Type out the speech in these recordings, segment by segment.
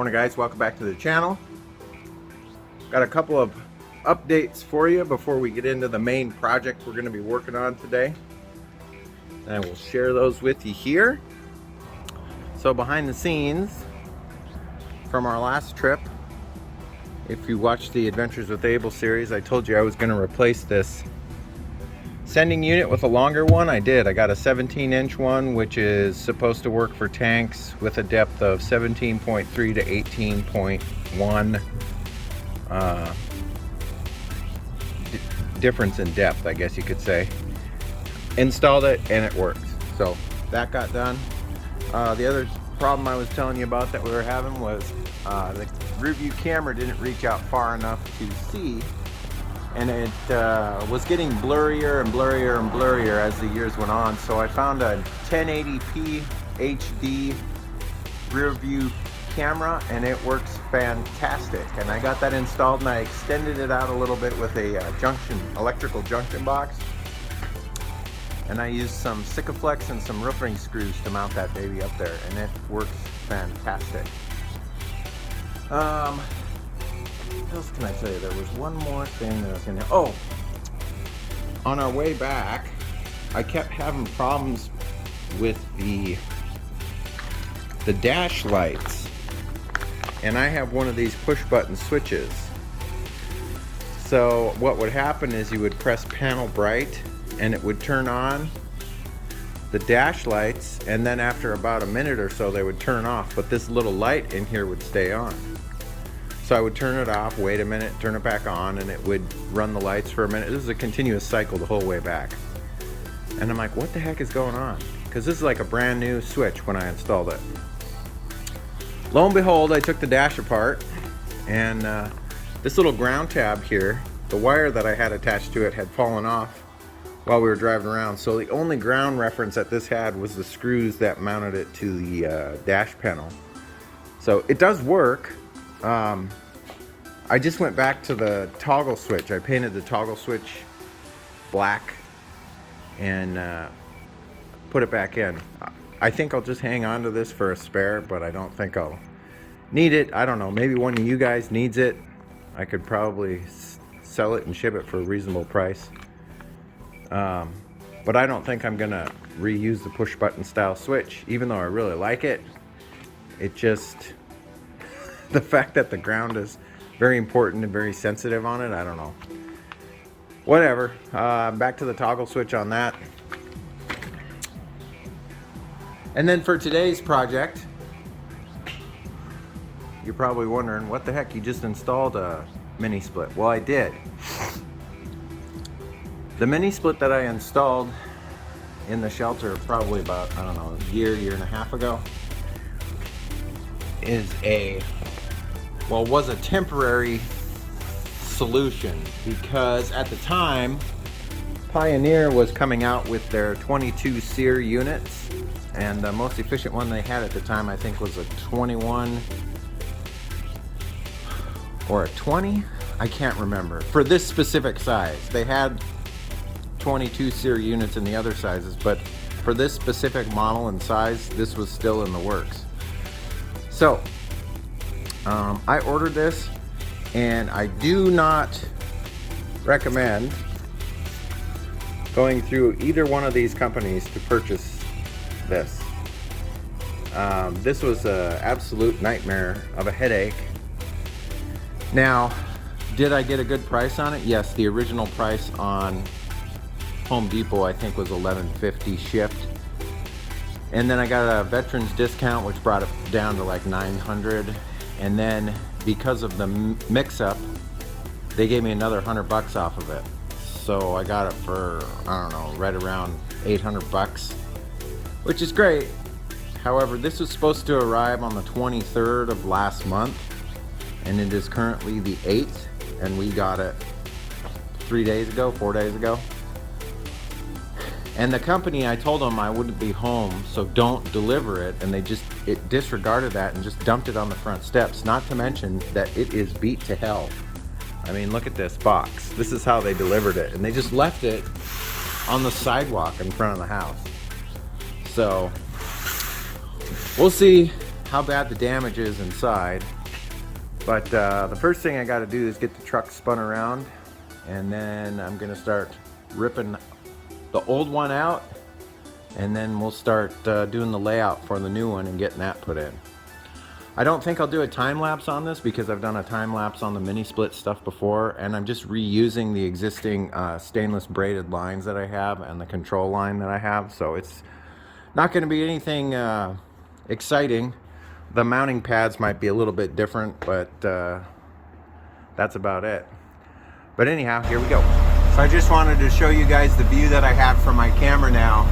morning, guys. Welcome back to the channel. Got a couple of updates for you before we get into the main project we're going to be working on today, and I will share those with you here. So behind the scenes from our last trip, if you watched the Adventures with Abel series, I told you I was going to replace this sending unit with a longer one. I did. I got a 17-inch one, which is supposed to work for tanks with a depth of 17.3 to 18.1 difference in depth, I guess you could say. Installed it and it works. So that got done. The other problem I was telling you about that we were having was the rear view camera didn't reach out far enough to see, and it was getting blurrier and blurrier and blurrier as the years went on. So I found a 1080p HD rear view camera, and it works fantastic. And I got that installed, and I extended it out a little bit with a electrical junction box, and I used some Sikaflex and some roofing screws to mount that baby up there, and it works fantastic. What else can I tell you? There was one more thing that I was gonna... Oh! On our way back, I kept having problems with the dash lights. And I have one of these push button switches. So what would happen is you would press panel bright and it would turn on the dash lights, and then after about a minute or so they would turn off, but this little light in here would stay on. So I would turn it off, wait a minute, turn it back on, and it would run the lights for a minute. This is a continuous cycle the whole way back. And I'm like, what the heck is going on? Because this is like a brand new switch when I installed it. Lo and behold, I took the dash apart, and this little ground tab here, the wire that I had attached to it had fallen off while we were driving around. So the only ground reference that this had was the screws that mounted it to the dash panel. So it does work. I just went back to the toggle switch. I painted the toggle switch black and put it back in. I think I'll just hang on to this for a spare, but I don't think I'll need it. I don't know, maybe one of you guys needs it. I could probably sell it and ship it for a reasonable price. But I don't think I'm gonna reuse the push button style switch, even though I really like it. It just, the fact that the ground is very important and very sensitive on it, I don't know. Whatever. Back to the toggle switch on that. And then for today's project, you're probably wondering, what the heck, you just installed a mini split. Well, I did. The mini split that I installed in the shelter probably about, I don't know, a year and a half ago was a temporary solution, because at the time Pioneer was coming out with their 22 seer units, and the most efficient one they had at the time I think was a 21 or a 20, I can't remember, for this specific size. They had 22 seer units in the other sizes, but for this specific model and size, this was still in the works. So I ordered this, and I do not recommend going through either one of these companies to purchase this. This was an absolute nightmare of a headache. Now, did I get a good price on it? Yes, the original price on Home Depot I think was $11.50 shipped, and then I got a veterans discount which brought it down to like $900, and then because of the mix-up they gave me another $100 off of it, so I got it for, I don't know, right around $800, which is great. However, this was supposed to arrive on the 23rd of last month, and it is currently the 8th, and we got it 4 days ago. And the company, I told them I wouldn't be home, so don't deliver it, and it disregarded that and just dumped it on the front steps, not to mention that it is beat to hell. I mean, look at this box. This is how they delivered it, and they just left it on the sidewalk in front of the house. So we'll see how bad the damage is inside. But the first thing I got to do is get the truck spun around, and then I'm going to start ripping the old one out, and then we'll start doing the layout for the new one and getting that put in. I don't think I'll do a time lapse on this because I've done a time lapse on the mini split stuff before, and I'm just reusing the existing stainless braided lines that I have and the control line that I have, so it's not going to be anything exciting. The mounting pads might be a little bit different, but that's about it. But anyhow, here we go. So I just wanted to show you guys the view that I have from my camera now.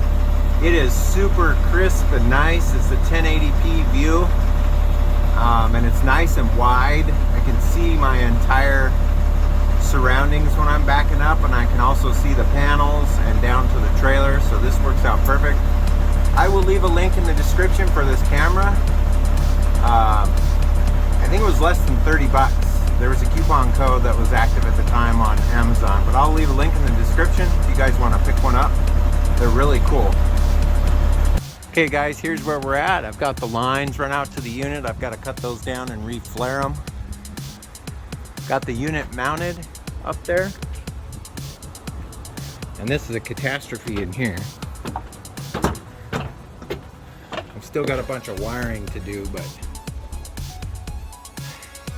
It is super crisp and nice. It's a 1080p view, and it's nice and wide. I can see my entire surroundings when I'm backing up, and I can also see the panels and down to the trailer, so this works out perfect. I will leave a link in the description for this camera. I think it was less than 30 bucks. There was a coupon code that was active at the time on Amazon, but I'll leave a link in the description if you guys want to pick one up. They're really cool. Okay guys, here's where we're at. I've got the lines run out to the unit. I've got to cut those down and re-flare them. Got the unit mounted up there. And this is a catastrophe in here. I've still got a bunch of wiring to do, but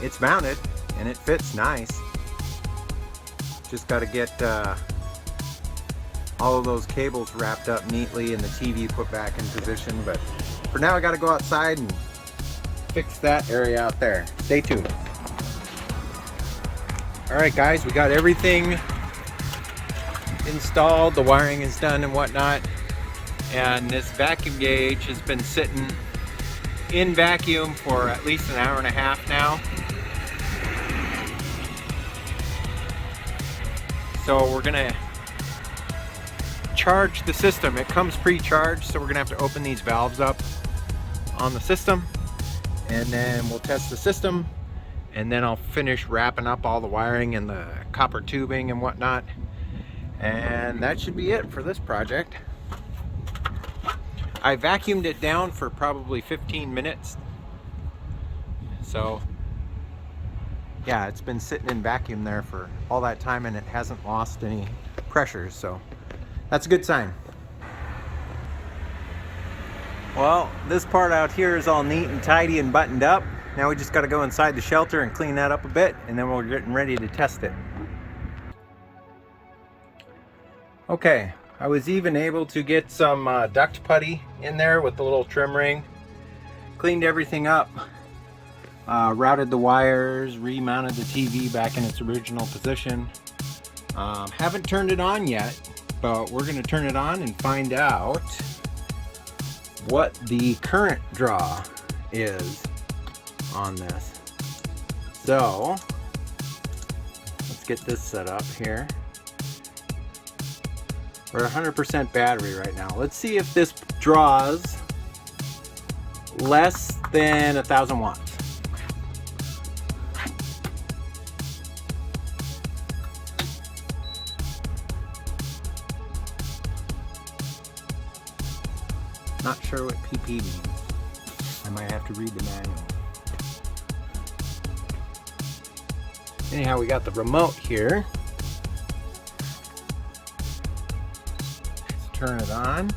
it's mounted and it fits nice. Just got to get all of those cables wrapped up neatly and the TV put back in position, but for now I got to go outside and fix that area out there. Stay tuned. Alright guys, we got everything installed, the wiring is done and whatnot, and this vacuum gauge has been sitting in vacuum for at least an hour and a half now. So we're gonna charge the system. It comes pre-charged, so we're gonna have to open these valves up on the system, and then we'll test the system, and then I'll finish wrapping up all the wiring and the copper tubing and whatnot, and that should be it for this project. I vacuumed it down for probably 15 minutes, so yeah, it's been sitting in vacuum there for all that time and it hasn't lost any pressure, so that's a good sign. Well, this part out here is all neat and tidy and buttoned up. Now we just got to go inside the shelter and clean that up a bit, and then we're getting ready to test it. Okay, I was even able to get some duct putty in there with the little trim ring. Cleaned everything up, routed the wires, remounted the TV back in its original position. Haven't turned it on yet, but we're going to turn it on and find out what the current draw is on this. So let's get this set up here. We're at 100% battery right now. Let's see if this draws less than 1,000 watts. Not sure what PP means. I might have to read the manual. Anyhow, we got the remote here. Let's turn it on.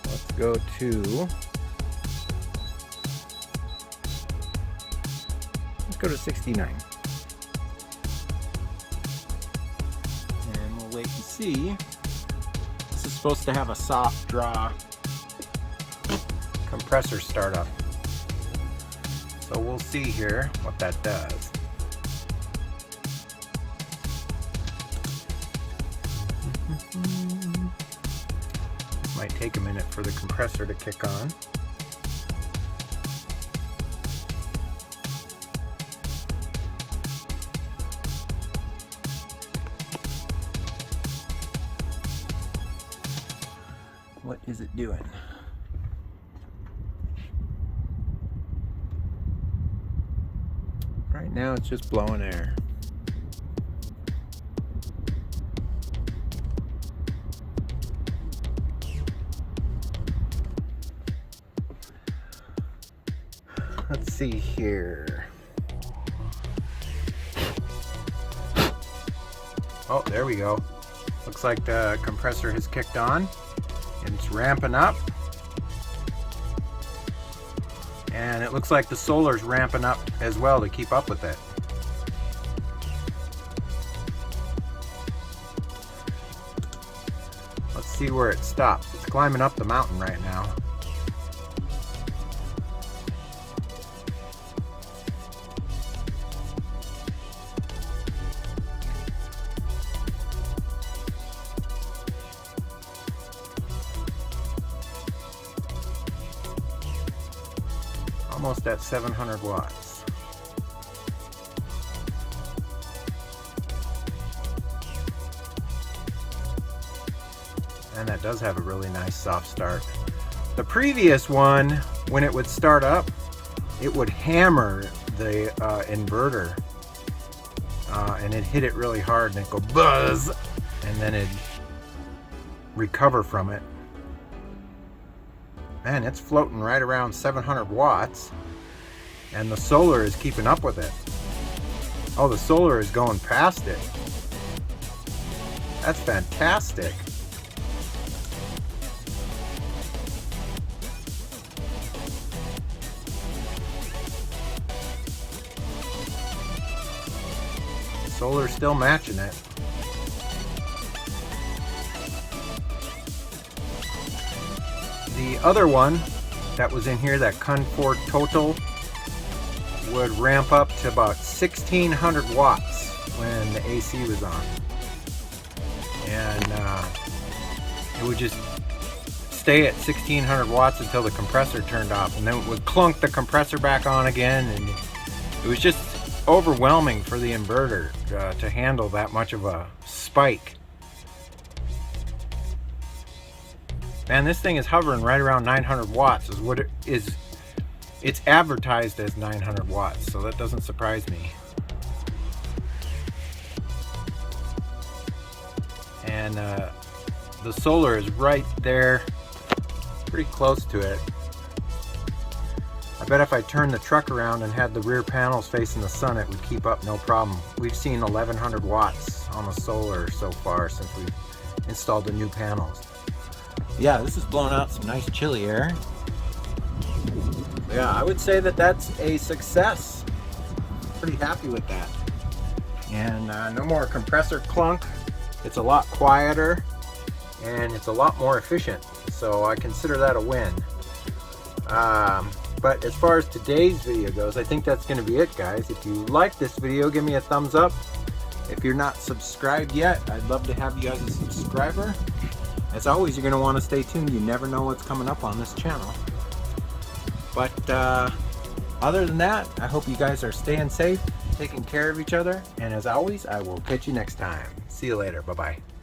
Let's go to, let's go to 69. And we'll wait and see. This is supposed to have a soft draw compressor startup. So we'll see here what that does. Might take a minute for the compressor to kick on. What is it doing? Right now it's just blowing air. Let's see here. Oh, there we go. Looks like the compressor has kicked on and it's ramping up. And it looks like the solar's ramping up as well to keep up with it. Let's see where it stops. It's climbing up the mountain right now. Almost at 700 watts. And that does have a really nice soft start. The previous one, when it would start up, it would hammer the inverter and it'd hit it really hard and it'd go buzz, and then it'd recover from it. Man, it's floating right around 700 watts and the solar is keeping up with it. Oh, the solar is going past it. That's fantastic. Solar's still matching it. The other one that was in here, that Confor Total, would ramp up to about 1600 watts when the AC was on. And it would just stay at 1600 watts until the compressor turned off, and then it would clunk the compressor back on again, and it was just overwhelming for the inverter to handle that much of a spike. Man, this thing is hovering right around 900 watts is what it is. It's advertised as 900 watts, so that doesn't surprise me. And the solar is right there, pretty close to it. I bet if I turned the truck around and had the rear panels facing the sun, it would keep up no problem. We've seen 1100 watts on the solar so far since we installed the new panels. Yeah, this is blowing out some nice chilly air. Yeah, I would say that that's a success. Pretty happy with that. And no more compressor clunk. It's a lot quieter and it's a lot more efficient. So I consider that a win. But as far as today's video goes, I think that's going to be it, guys. If you like this video, give me a thumbs up. If you're not subscribed yet, I'd love to have you as a subscriber. As always, you're going to want to stay tuned. You never know what's coming up on this channel. But other than that, I hope you guys are staying safe, taking care of each other. And as always, I will catch you next time. See you later. Bye-bye.